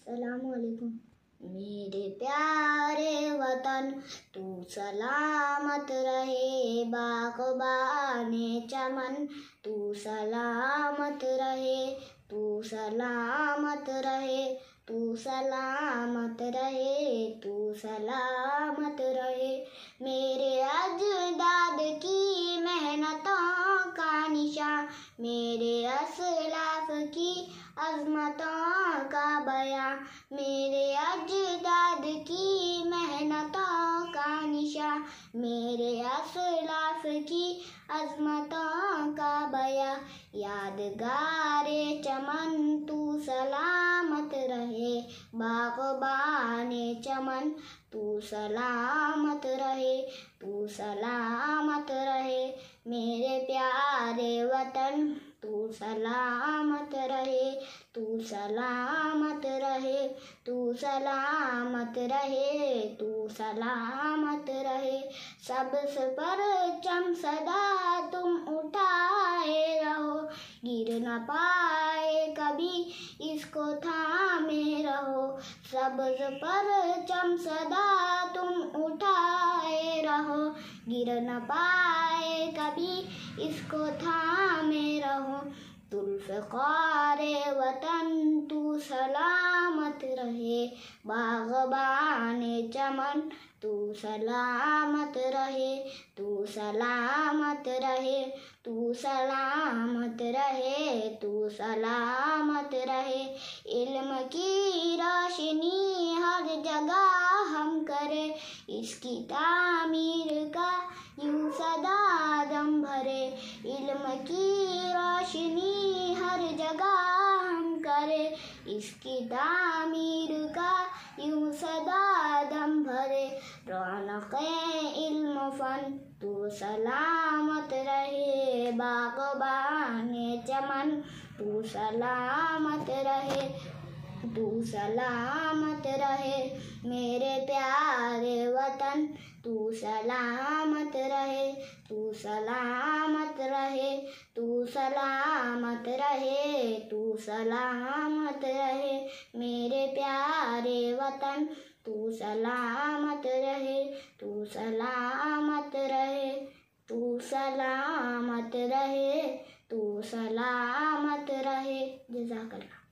अस्सलामुअलैकुम। मेरे प्यारे वतन तू सलामत रहे, बाग़बाने चमन तू सलामत रहे, तू सलामत रहे, तू सलामत रहे, तू सलामत रहे। मेरे अजदाद की मेहनतों का निशान, मेरे असलाफ की अज़मतों का बयां, मेरे अजदाद की मेहनतों का निशान, मेरे असलाफ की अज़मतों का बयां। यादगारे चमन तू सलामत रहे, बाग़बाने चमन तू सलामत रहे, तू सलामत रहे। मेरे प्यारे वतन तू सलामत रहे, तू सलामत रहे, तू सलामत रहे, तू सलामत रहे। सबसे परचम सदा तुम उठाए रहो, गिर न पाए कभी इसको थामे रहो। सबसे परचम सदा तुम उठाए रहो, गिर न पाए कभी इसको थामे रहो। जुल्फ़िकारे वतन तू सलामत रहे, बाग़बाने चमन तू सलामत रहे, तू सलामत रहे, तू सलामत रहे, तू सलामत रहे। इल्म की रोशनी हर जगह हम करें, इसकी तामीर का यूं सदा दम भरे। इल्म की रोशनी हर जगह हम करें, इसकी तामीर का यूं सदा दम भरे। रौनक़े इल्म फ़न तू सलामत रहे, बाग़बाने चमन तू सलामत रहे, तू सलामत रहे। मेरे प्यारे वतन तू सलामत रहे, तू सलामत रहे, तू सलामत रहे, तू सलामत रहे। मेरे प्यारे वतन तू सलामत रहे, तू सलामत रहे, तू सलामत रहे, तू सलामत रहे। जज़ाकल्लाह।